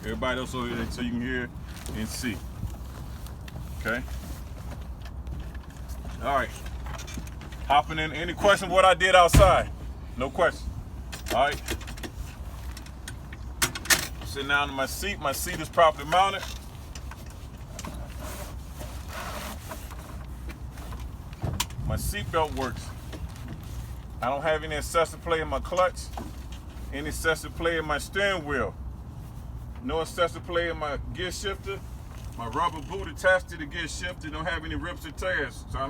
Everybody else over here so you can hear and see. Okay. All right. Hopping in. Any question what I did outside? No question. All right. Sitting down in my seat. My seat is properly mounted. My seatbelt works. I don't have any excessive play in my clutch, any excessive play in my steering wheel, no excessive play in my gear shifter. My rubber boot attached to the gear shifter don't have any rips or tears, so I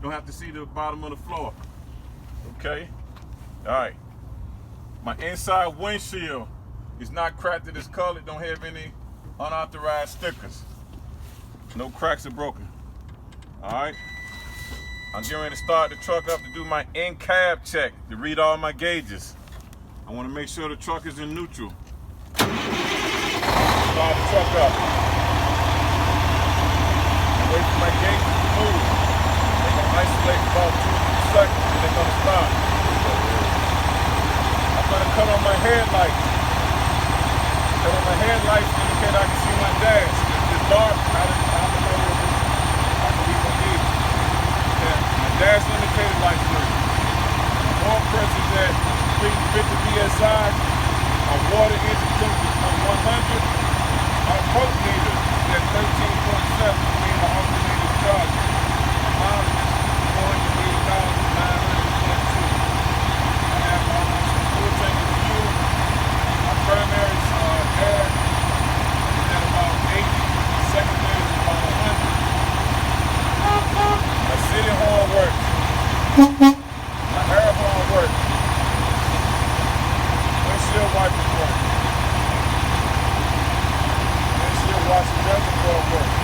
don't have to see the bottom of the floor. Okay? All right. My inside windshield is not cracked at its color. It don't have any unauthorized stickers. No cracks are broken. All right? I'm getting ready to start the truck up to do my in-cab check, to read all my gauges. I want to make sure the truck is in neutral. Start the truck up. Wait for my gauges to move. They're going to isolate for about 2 seconds and they're going to stop. I'm going to cut on my headlights. Cut on my headlights to indicate I can see my dash. If it's dark, I don't know if I can read my gauges. Dash indicator light work. Oil pressure is at 350 psi. Our water engine temperature is 100. Our pump meter is at 13.7, meaning the alternator is charged. Our mileage is 480,922. I have almost a full tank of fuel. Our primary air is at about 80. Secondary is about 100. My city horn works. My air horn works. Windshield wipers work. Windshield washer reservoir works.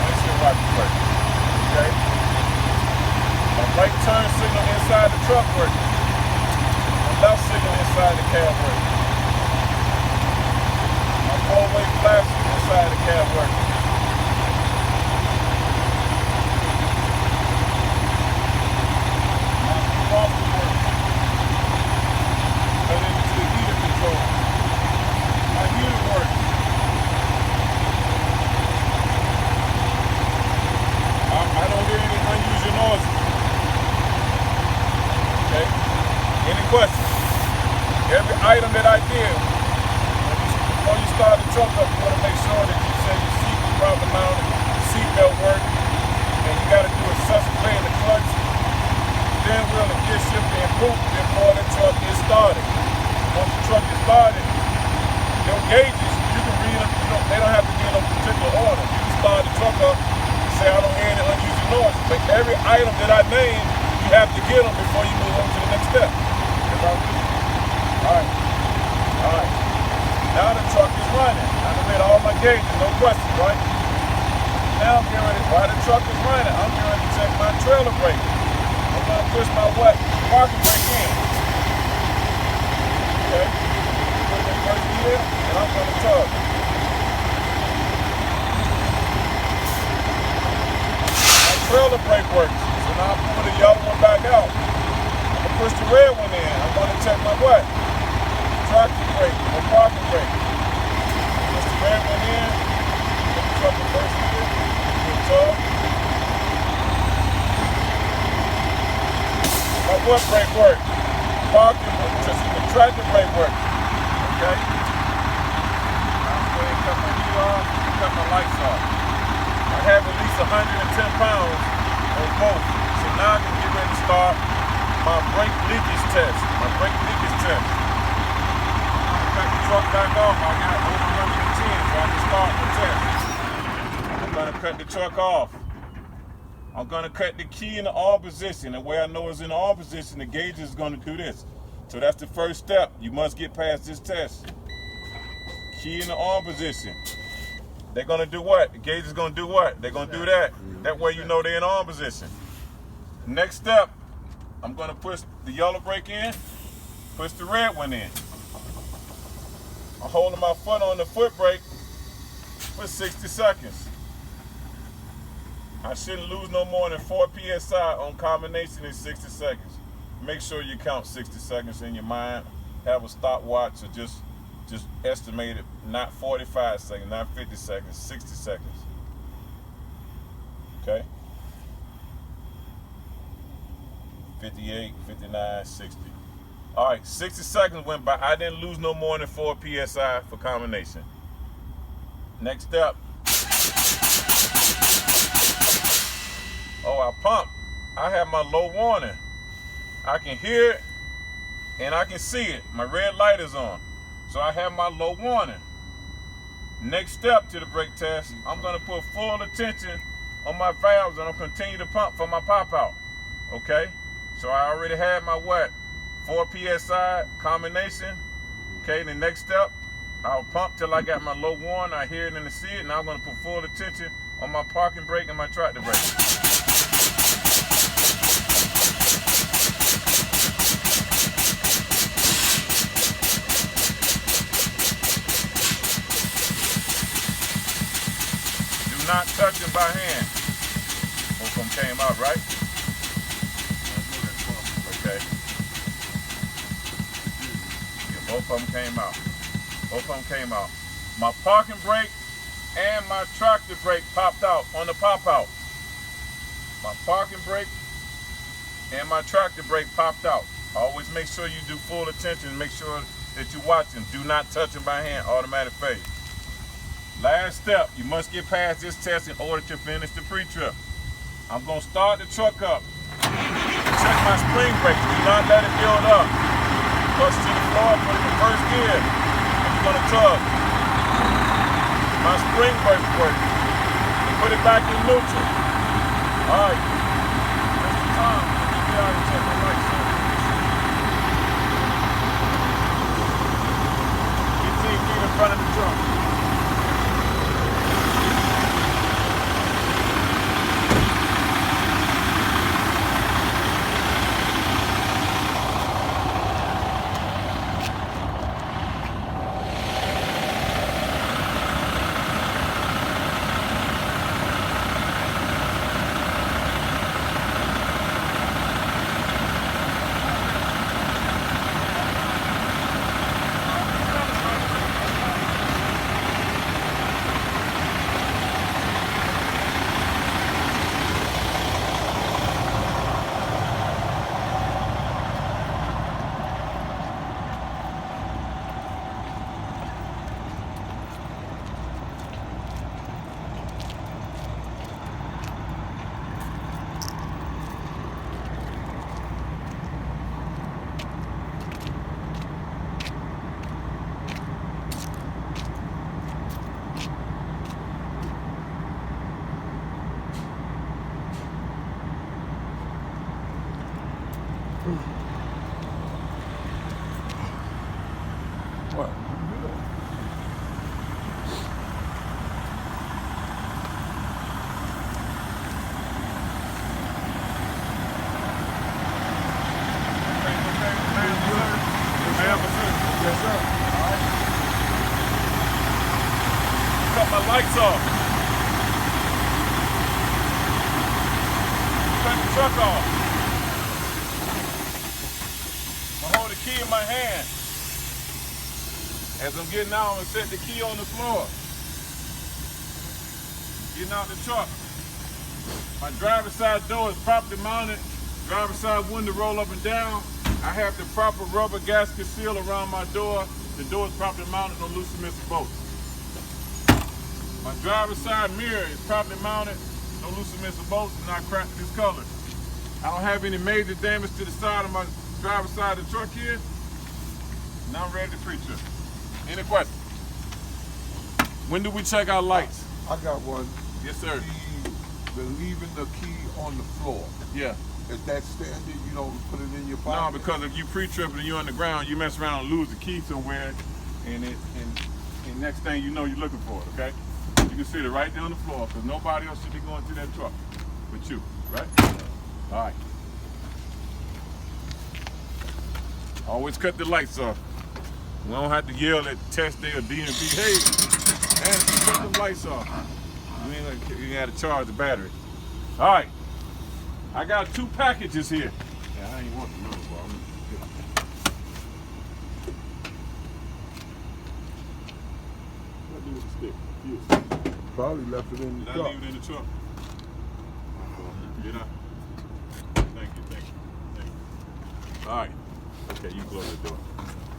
Windshield wipers work. Okay. Right turn signal inside the truck works. My left signal inside the cab works. My four-way flashers inside the cab works. My defroster works. Cut into the heater control. My heater works. I don't hear any unusual noises. Okay. Any questions? Every item that I did, before you start the truck up, you want to make sure that you set your seat properly mounted, seatbelt work, and you got to do excessive play in the clutch, steering wheel, and gear shifter and boot before the truck is started. Once the truck is started, your gauges, you can read them. They don't have to be in a particular order. You can start the truck up and say, I don't hear any unusual noise. But every item that I named, you have to get them before you move on to the next step. Alright. Alright. Now the truck is running. I done made all my gauges, no questions, right? Now I'm getting ready, while the truck is running, I'm getting ready to check my trailer brake. I'm going to push my parking brake in. Okay? Put it in first gear, and I'm going to tug. My trailer brake works. So now I'm putting the yellow one back out. I'm going to push the red one in. I'm going to check my what? Tractor brake or parking brake. Push the red one in. Put the truck in first gear. Good tug. My what brake works? Parking brake. The tractor brake works. Okay? Now I'm going to cut my heat off and cut my lights off. I have at least 110 pounds on both. So now I can get ready to start my brake leakage test. My brake leakage test. I cut the truck back off. I got over 110, so I can start the test. I'm going to cut the truck off. I'm going to cut the key in the on position. The way I know it's in the on position, the gauge is going to do this. So that's the first step. You must get past this test. Key in the on position. They're going to do what? The gauge is going to do what? They're going to do that. That way you know they're in on position. Next step, I'm going to push the yellow brake in, push the red one in. I'm holding my foot on the foot brake, for 60 seconds. I shouldn't lose no more than 4 PSI on combination in 60 seconds. Make sure you count 60 seconds in your mind. Have a stopwatch or just estimate it, not 45 seconds, not 50 seconds, 60 seconds. Okay? 58, 59, 60. All right, 60 seconds went by. I didn't lose no more than 4 PSI for combination. Next up. Oh, I pumped. I have my low warning. I can hear it and I can see it. My red light is on. So I have my low warning. Next step to the brake test, I'm gonna put full attention on my valves and I'll continue to pump for my pop out. Okay? So I already had my what? 4 PSI combination. Okay, the next step, I'll pump till I got my low warning. I hear it and I see it. Now I'm gonna put full attention on my parking brake and my tractor brake. Not touching by hand. Both of them came out, right? Okay. Yeah, both of them came out. Both of them came out. My parking brake and my tractor brake popped out on the pop out. My parking brake and my tractor brake popped out. Always make sure you do full attention. Make sure that you're watching. Do not touch them by hand. Automatic failure. Last step, you must get past this test in order to finish the pre-trip. I'm gonna start the truck up. Check my spring brake, do not let it build up. Push to the floor, put it in first gear. I'm gonna tug. My spring brake works. Put it back in neutral. All right, that's the time. Let me get out and check my lights on. 15 feet in front of the truck. What? Yes, sir. All right. Cut my lights off. Cut the truck off. I hold the key in my hand. As I'm getting out, I'm gonna set the key on the floor. Getting out the truck. My driver's side door is properly mounted. Driver's side window roll up and down. I have the proper rubber gasket seal around my door. The door is properly mounted on loose Mr. bolts. My driver's side mirror is properly mounted, no loose Mr. bolts, and not cracked discolored. I don't have any major damage to the side of my driver's side of the truck here. Now I'm ready to pre-trip. Any questions? When do we check our lights? I got one. Yes, sir. The leaving the key on the floor. Yeah. Is that standard? You don't put it in your pocket? No, because if you pre-tripping and you're on the ground, you mess around and lose the key somewhere, and next thing you know, you're looking for it, okay? You can sit it right there on the floor, because nobody else should be going through that truck but you, right? All right. Always cut the lights off. We don't have to yell at test day or DMV, Anderson, put the lights off. You got to charge the battery. All right. I got 2 packages here. Yeah, I ain't want the number, bro. What do with the stick? Fuse. Probably left it in the truck. Did I leave it in the truck? Did I? Thank you. All right. Okay, you close the door.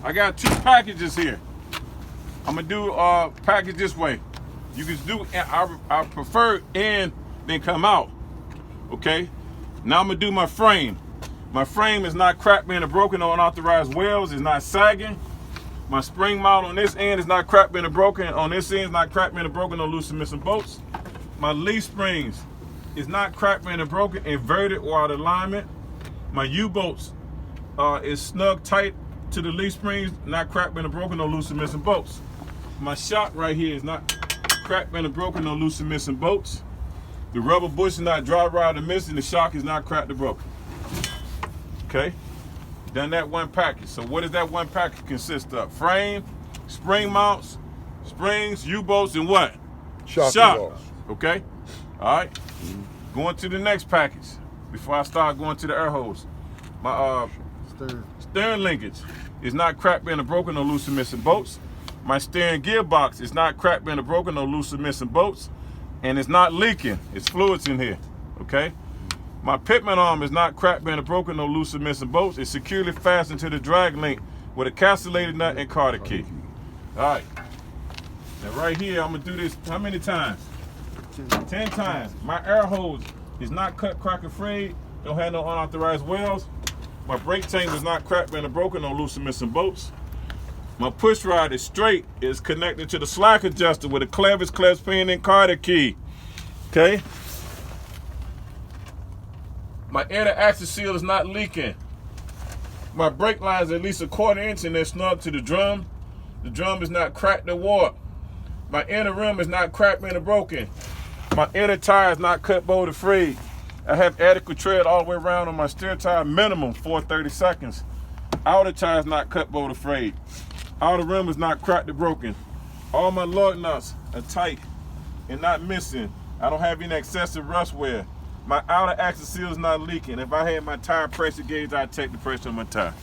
I got 2 packages here. I'm gonna do package this way. You can do, I prefer in then come out. Okay. Now I'm gonna do my frame. My frame is not cracked, bent, or broken on unauthorized welds. It's not sagging. My spring mount on this end is not cracked, bent, or broken. On this end is not cracked, bent, or broken on loose and missing bolts. My leaf springs is not cracked, bent, or broken, inverted or out of alignment. My U-bolts is snug tight to the leaf springs, not cracked, bent, or broken on loose and missing bolts. My shock right here is not cracked, bent, or broken on loose and missing bolts. The rubber bush is not dry rotted or missing. The shock is not cracked or broken. Okay? Done that 1 package. So what does that 1 package consist of? Frame, spring mounts, springs, U-bolts, and what? Shock. Okay? All right. Going to the next package before I start going to the air hose. My steering linkage is not cracked, bent, or broken on loose and missing bolts. My steering gearbox is not cracked, bent, or broken on loose and missing bolts. And it's not leaking. It's fluids in here. Okay? My pitman arm is not cracked, bent, or broken, no loose or missing bolts. It's securely fastened to the drag link with a castellated nut and carter key. All right. Now right here, I'm gonna do this how many times? 10 times. My air hose is not cut, crack, or frayed. Don't have no unauthorized welds. My brake chamber is not cracked, bent, or broken, no loose or missing bolts. My push rod is straight. It's connected to the slack adjuster with a clevis, clevis pin, and carter key. Okay? My inner axle seal is not leaking. My brake line is at least a 1/4 inch and they're snug to the drum. The drum is not cracked or warped. My inner rim is not cracked, bent, or broken. My inner tire is not cut, bowed, or frayed. I have adequate tread all the way around on my steer tire, minimum 430 seconds. Outer tire is not cut, bowed, or frayed. Outer rim is not cracked or broken. All my lug nuts are tight and not missing. I don't have any excessive rust wear. My outer axle seal is not leaking. If I had my tire pressure gauge, I'd check the pressure on my tire.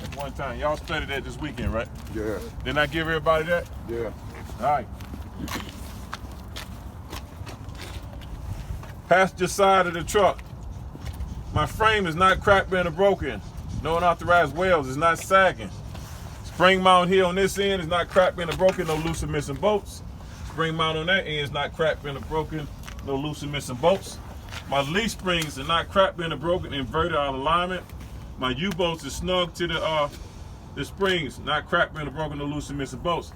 At one time. Y'all studied that this weekend, right? Yeah. Didn't I give everybody that? Yeah. All right. Passenger side of the truck. My frame is not cracked, bent, or broken. No unauthorized welds. It's not sagging. Spring mount here on this end is not cracked, bent, or broken. No loose or missing bolts. Spring mount on that end is not cracked, bent, or broken. No loose or missing bolts. My leaf springs are not cracked, bent, or broken. Inverted out of alignment. My U-bolts are snug to the springs. Not cracked, bent, or broken. No loose or missing bolts.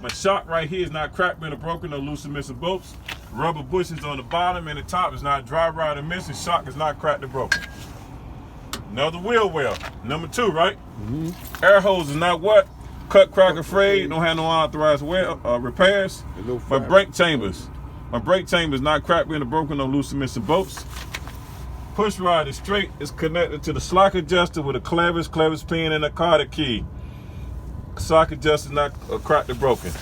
My shock right here is not cracked, bent, or broken. No loose or missing bolts. Rubber bushings on the bottom and the top is not dry rotted or missing. Shock is not cracked or broken. Another wheel well. Number 2, right? Mm-hmm. Air hose is not what? Cut, crack, or frayed. Don't have no unauthorized repairs. My brake chambers. My brake chamber is not cracked, bent, or broken. No loose or missing bolts. Push rod is straight. It's connected to the slack adjuster with a clevis pin, and a carter key. Slack adjuster is not cracked or broken.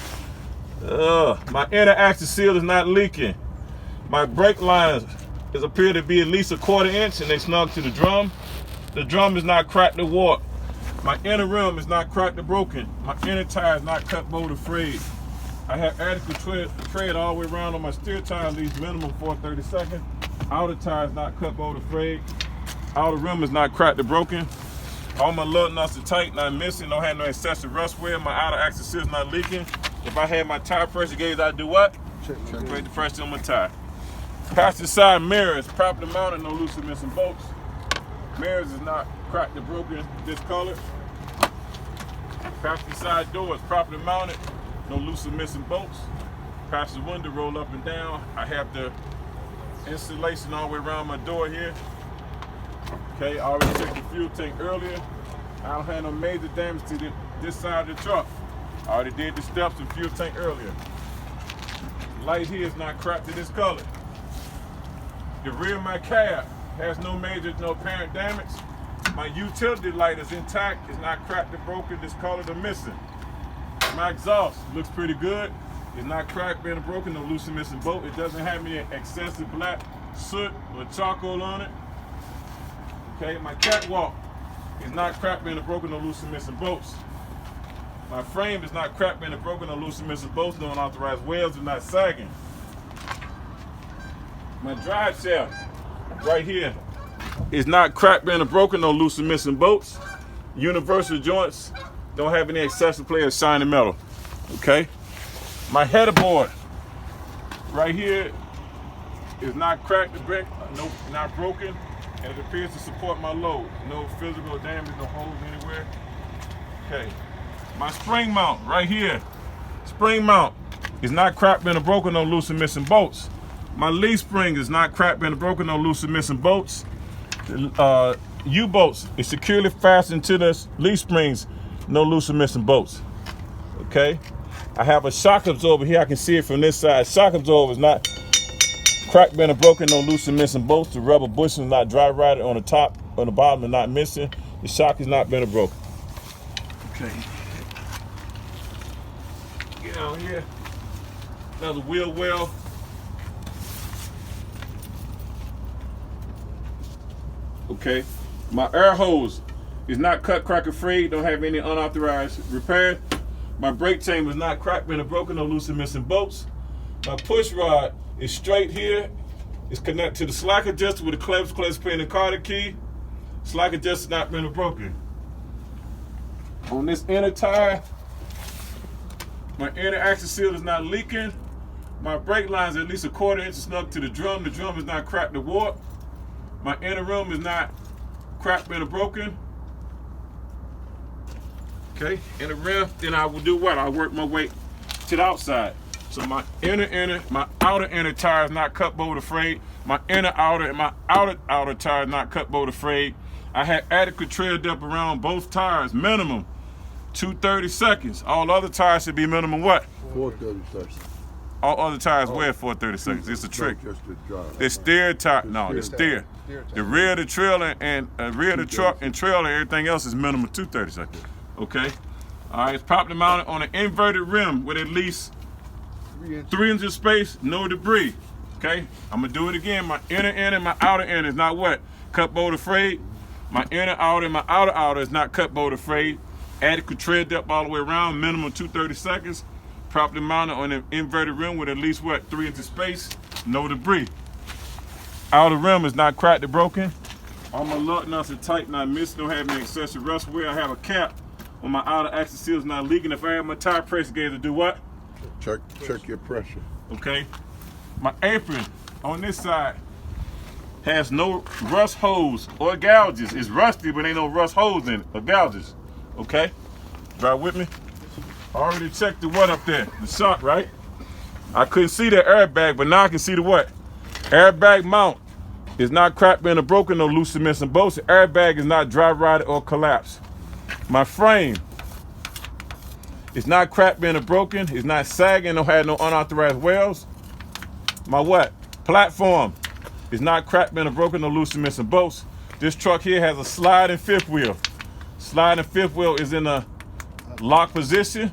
My inner axle seal is not leaking. My brake lines appear to be at least a 1/4 inch and they snug to the drum. The drum is not cracked or warped. My inner rim is not cracked or broken. My inner tire is not cut, bowed, or frayed. I have adequate tread all the way around on my steer tire, at least minimum 430 seconds. Outer tire is not cut, bowed, or frayed. Outer rim is not cracked or broken. All my lug nuts are tight, not missing. Don't have no excessive rust wear. My outer axle seal is not leaking. If I had my tire pressure gauge, I'd do what? Check the pressure on my tire. Passenger side mirrors, properly mounted, no loose or missing bolts. Mirrors is not cracked or broken, discolored. Passenger side doors, properly mounted, no loose or missing bolts. Passenger window roll up and down. I have the insulation all the way around my door here. Okay, I already checked the fuel tank earlier. I don't have no major damage to this side of the truck. I already did the steps and fuel tank earlier. Light here is not cracked to this color. The rear of my cab has no apparent damage. My utility light is intact. It's not cracked or broken, discolored or missing. My exhaust looks pretty good. It's not cracked, bent, or broken, no loose and missing bolt. It doesn't have any excessive black soot or charcoal on it. Okay, my catwalk is not cracked, bent, or broken, no loose and missing bolts. My frame is not cracked, bent, or broken, no loose and missing bolts, no unauthorized wales are not sagging. My drive shaft right here is not cracked, bent, or broken, no loose and missing bolts. Universal joints don't have any excessive play of shiny metal. Okay? My header board right here is not cracked, no, not broken, and it appears to support my load. No physical damage, no holes anywhere. Okay. My spring mount right here, spring mount is not cracked, bent, or broken, no loose and missing bolts. My leaf spring is not cracked, bent, or broken, no loose and missing bolts. U-bolts is securely fastened to the leaf springs, no loose and missing bolts. Okay. I have a shock absorber here. I can see it from this side. Shock absorber is not cracked, bent, or broken, no loose and missing bolts. The rubber bushing is not dry rotted on the top, on the bottom, and not missing. The shock is not bent or broken. Okay. Get out here. Another wheel well. Okay. My air hose is not cut, crack, or frayed. Don't have any unauthorized repair. My brake chamber is not cracked, bent, or broken, no loose and missing bolts. My push rod is straight here. It's connected to the slack adjuster with a clamps, pin, and Carter key. Slack adjuster not bent or broken. On this inner tire, my inner axle seal is not leaking. My brake line is at least a 1/4 inch snug to the drum. The drum is not cracked or warped. My inner rim is not cracked, bent, or broken. Okay, inner rim, then I will do what? I'll work my way to the outside. So my my outer inner tire is not cut, bowed, or frayed. My inner outer and my outer tire is not cut, bowed, or frayed. I have adequate tread depth around both tires, minimum 230 seconds. All other tires should be minimum what? 430 seconds. All other tires wear 430 seconds. It's a trick. The steer tire, no, the steer. The rear of the trailer and rear of the truck and trailer, everything else is minimum 230 seconds. Okay? All right, it's properly mounted on an inverted rim with at least 3 inches space, no debris. Okay? I'm gonna do it again. My inner end and my outer end is not what? Cut, bowed, or frayed. My inner outer and my outer is not cut, bowed, or frayed. Adequate tread depth all the way around, minimum 230 seconds. Properly mounted on an inverted rim with at least what? 3 inches space, no debris. Outer rim is not cracked or broken. All my lug nuts are tight, not missing, don't have any excessive rust wear. I have a cap on my outer axle seal is not leaking. If I have my tire pressure gauge to do what? Check your pressure. Okay. My apron on this side has no rust holes or gouges. It's rusty, but ain't no rust holes in it or gouges. Okay? Drive with me. I already checked the what up there? The shock, right? I couldn't see the airbag, but now I can see the what? Airbag mount is not cracked, bent, or broken, no loose and missing bolts. The airbag is not dry rotted or collapsed. My frame is not cracked, bent, or broken. It's not sagging, no had no unauthorized wales. My what? Platform is not cracked, bent, or broken, no loose and missing bolts. This truck here has a sliding fifth wheel. Sliding fifth wheel is in a lock position.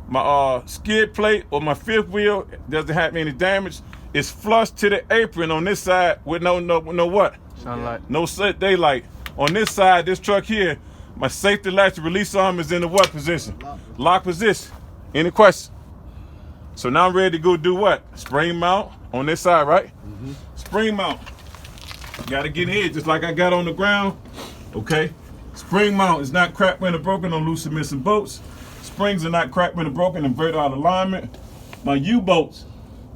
My skid plate or my fifth wheel doesn't have any damage. It's flush to the apron on this side with no what? Sunlight. No daylight. On this side, this truck here, my safety latch release arm is in the what position? Lock position. Any questions? So now I'm ready to go do what? Spring mount on this side, right? Mm-hmm. Spring mount. Got to get in here just like I got on the ground. Okay. Spring mount is not cracked, bent, or broken, no loose and missing bolts. Springs are not cracked, bent, or broken, invert out of alignment. My U-bolts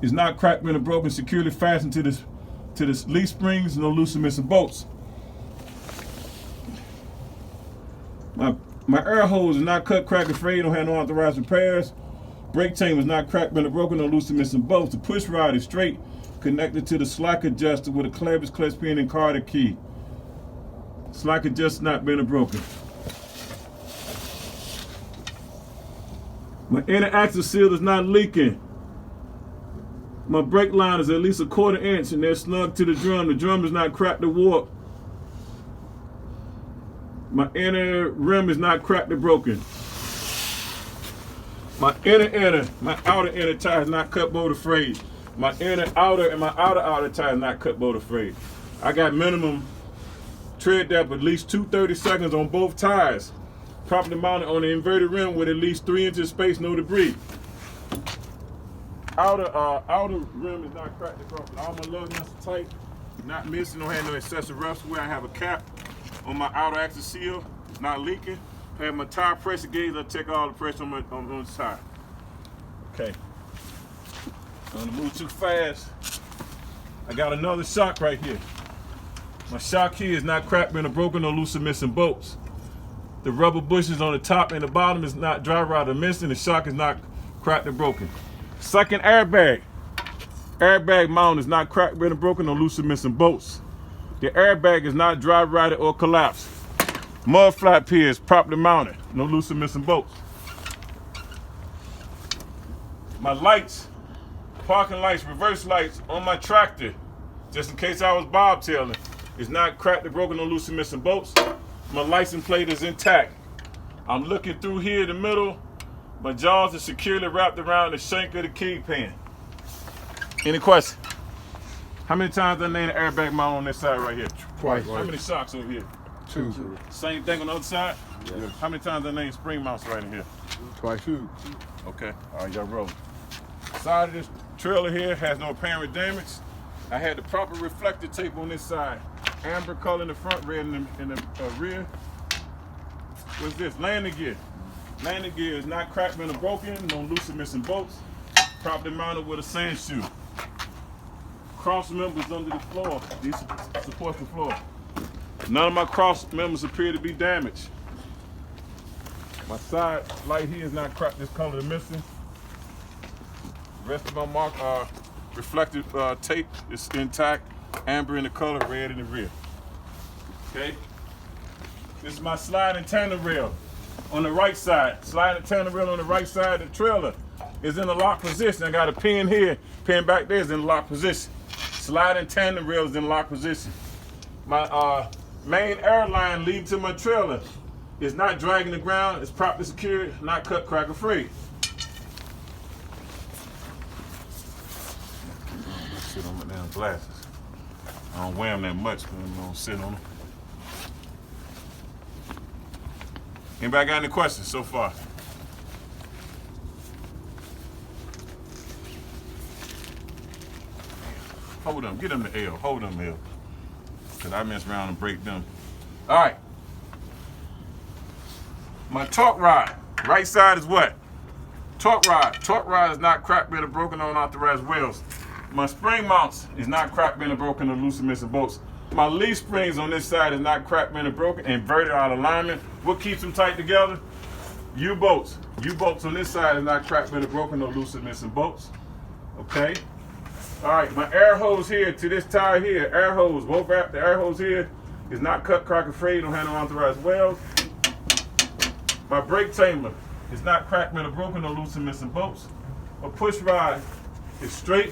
is not cracked, bent, or broken, securely fastened to this leaf springs, no loose and missing bolts. My air hose is not cut, cracked, or frayed, don't have no authorized repairs. Brake chain is not cracked, bent, or broken, no loose and missing bolts. The push rod is straight, connected to the slack adjuster with a clamps, pin, and Carter key. Slack adjuster not bent or broken. My inner axle seal is not leaking. My brake line is at least a 1/4 inch and they're snug to the drum. The drum is not cracked or warped. My inner rim is not cracked or broken. My my outer inner tire is not cut, bolt, or frayed. My outer and my outer tire is not cut, bolt, or frayed. I got minimum tread depth at least 230 seconds on both tires. Properly mounted on the inverted rim with at least 3 inches space, no debris. Outer rim is not cracked across. All my lug nuts are tight, not missing, don't have no excessive rust wear. I have a cap on my outer axle seal, not leaking. I have my tire pressure gauge. I check all the pressure on the tire. Okay. I'm gonna move too fast. I got another shock right here. My shock here is not cracked, been broken, or loose or missing bolts. The rubber bushes on the top and the bottom is not dry rot or missing. The shock is not cracked or broken. Second airbag. Airbag mount is not cracked, been broken, or loose or missing bolts. The airbag is not dry rotted or collapsed. Mud flap here is properly mounted, no loose or missing bolts. My lights, parking lights, reverse lights on my tractor, just in case I was bobtailing, is not cracked or broken, no loose or missing bolts. My license plate is intact. I'm looking through here in the middle. My jaws are securely wrapped around the shank of the kingpin. Any questions? How many times I named the airbag mount on this side right here? Twice. How many shocks over here? Two. Same thing on the other side? Yes. How many times I named spring mounts right in here? Twice. Two. Okay, all right, y'all roll. Side of this trailer here has no apparent damage. I had the proper reflector tape on this side. Amber color in the front, red in the rear. What's this? Landing gear. Landing gear is not cracked, been broken, no loose or missing bolts. Properly mounted with a sand shoe. Cross members under the floor. These support the floor. None of my cross members appear to be damaged. My side light here is not cracked, this color is missing. The rest of my mark reflective tape is intact. Amber in the color, red in the rear. Okay? This is my sliding tandem rail on the right side. Sliding tandem rail on the right side of the trailer is in the lock position. I got a pin here, pin back there is in the lock position. Sliding tandem rail is in lock position. My main air line leading to my trailer is not dragging the ground, it's properly secured, not cut, crack, or free. Sit on my damn glasses. I don't wear them that much, but I don't sit on them. Anybody got any questions so far? Hold them, get them to L, hold them L. Cause I mess around and break them. All right. My torque rod, right side is what? Torque rod. Torque rod is not cracked, been broken on unauthorized wheels. My spring mounts is not cracked, been broken, or loose or missing bolts. My leaf springs on this side is not cracked, been broken, inverted out of alignment. What keeps them tight together? U-bolts. U-bolts on this side is not cracked, been broken, or loose or missing bolts. Okay. All right, my air hose here to this tire here, air hose, both the air hose here is not cut, crack, or frayed, don't have no unauthorized welds. My brake chamber is not cracked, been broken, or loose or missing bolts. A push rod is straight,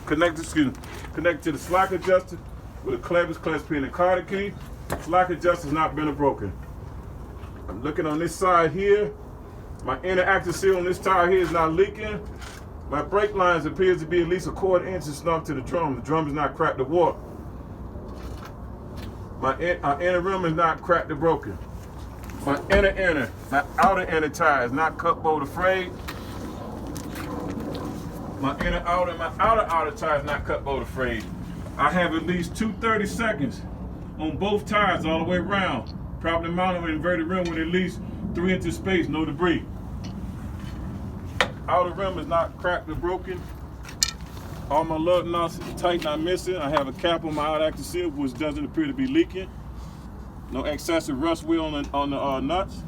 connected to the slack adjuster with a clevis, clutch pin, and carter key. Slack adjuster has not been broken. I'm looking on this side here. My inner active seal on this tire here is not leaking. My brake lines appears to be at least 1/4 inch snug to the drum. The drum is not cracked or warped. My inner rim is not cracked or broken. My my outer inner tire is not cut, bolt, or frayed. My inner outer and my outer tire is not cut, bolt, or frayed. I have at least 230 seconds on both tires all the way around. Properly mounted with inverted rim with at least 3 inches space, no debris. Outer rim is not cracked or broken. All my lug nuts are tight, not missing. I have a cap on my outer axle seal, which doesn't appear to be leaking. No excessive rust wheel on the nuts.